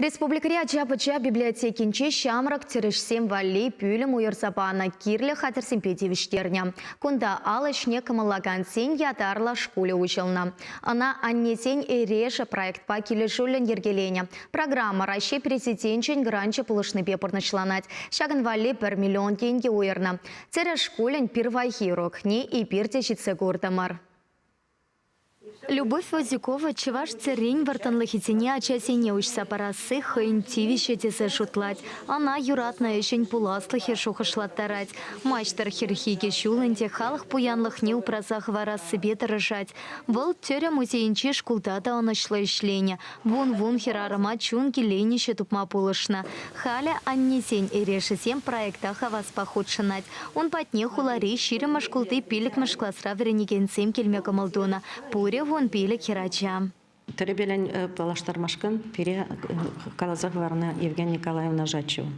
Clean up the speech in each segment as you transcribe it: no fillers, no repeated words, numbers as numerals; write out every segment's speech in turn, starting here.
Республикари ача-пыча библиотекинче шамрак тирешсем валли пюлем уйырсапана кирлі хатырсем петевіштерне. Кунда алышне кымылаган сен ятарла школе учылна. Ана аннесен эреша проектпа келешулен ергелене. Программа раще президентчен гранче пулышны пепырнышланать. Шаган валли 1 миллион тенге уйырна. Цере школен пирвайхирок, не и пиртечице гордамар. Любовь Возюкова чеваш церень вартанлахитине ачасене учса парасы хын тивище тесе шутлать. Она юратная ещень пуласлахе шухашлаттарать. Мачтар хирхиге шулынде халых пуянлых не упразах варас себе дорожать. Вол тёря музейнче шкултата онышло ишлене. Вон хирарыма чунги ленище тупма пулышна. Халя аннесень эрешесем проектах авас походшинать. Он патне хулари ширима шкулты пилик машкласра веренегенсем кельме камалдона. Пуре вон пилик хирача. Теребелен палаштармашкан пере калазахварна Евгения Николаевна Жачева.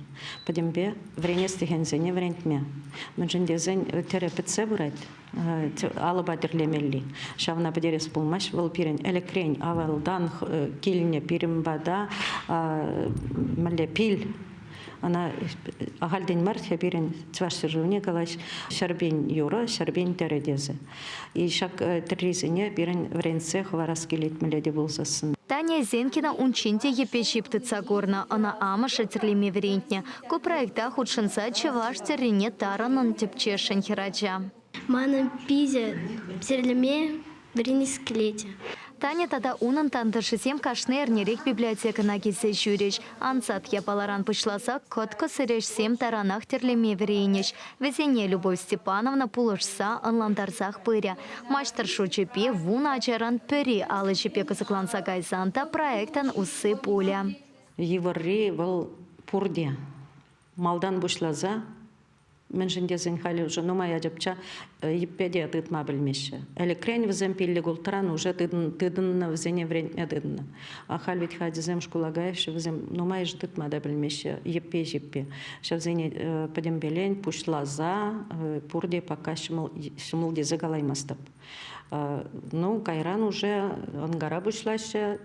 Подембе вренес тихензене врентме. Мэнжендезен терепетсе бурайт. Алыба терлемелли. Шавна подерес пулмаш волпирен элекрень авалдан кильне пиримбада мале пиль. Она агальдень март хабирен цвашсержевне галаш шарбень юра, шарбень тередезе. И шак терризене бирен вренце хвараскелит мледи булсасын. Таня Зенкина унчинте епешиптыца горна, она амаша терлими врентня. Ко проектах ученца чеваш террине таранан тепчешен хираджа. Мана пизя терлиме вренисклете. Таня тада унын тандыршысем кашнернерек библиотека нагисе жюреш. Ансат япаларан пышласа котко сырешсем таранах терлеме веренеш. Везене Любовь Степановна пулышса анландарзах пыря. Маштар шучепе вуна ачаран пыри алышепе кызыкланса гайзанта проектан усы пуля. Евори был пурде. Малдан бушлаза. Менжендезен хали уже, но моя джапча епеде тытма білмеші. Элекрень візем пилли гултран уже тыдынна візене время тыдынна. А хал ведь хадизем шкулагаевши візем, но моя же тытма да білмеші, епе. Ша візене подембелень пушла за, пурде пока шумул дезе галаймастап. Ну, кайран уже ангара бушлаще,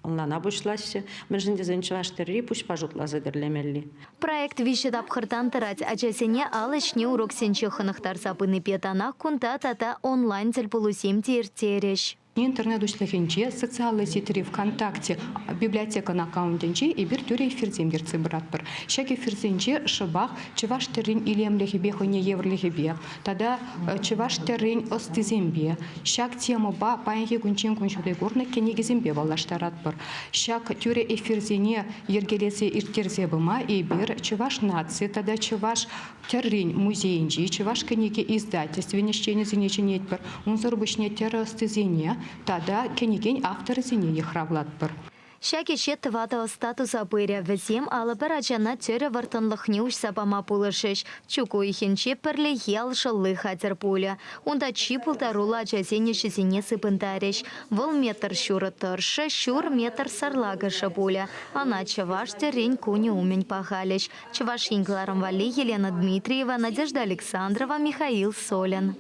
Онлана бушлаще, менжендезен чаваштерри пуш пажутла задерлемелли. Проект вишет абхыртан тырать, ачасене алышне урок сенче хынықтар сапыны петана кунта тата онлайн тельпулусем тертереш. Интернет ушлахинче, социальные сети ВКонтакте, библиотека на аккаунтинче и биртюре эфирземберцы братпыр. Шаки эфирзенче шыбах чеваш террин илем лехибе хуйне еврлехибе. Тогда чеваш террин остизембе. Шак тема ба паянхи кунчен кунчуды горна кенегизембе валаштаратпыр. Шак тюре эфирзене ергелесе иртерзе быма и бир чеваш нации, тогда чеваш террин музейнче, чеваш кенеге издательстве нещене зенеченетпыр. Унзор бышне терростизене. Тада кенеген авторы зене ехравлатпыр. Шаки шет вата статуса пыря везем алыбыр ачана тёре вартынлых неуш сапама пулышеш. Чуку ихенче пірлі ел шылы хатер пуля. Унда чипултарула ачасене шизене сыпындареш. Выл метр шуры тұршы, шур метр сарлагышы пуля. Ана чаваш терень куни умень пахалеш. Чаваш ингларам вали Елена Дмитриева, Надежда Александрова, Михаил Солин.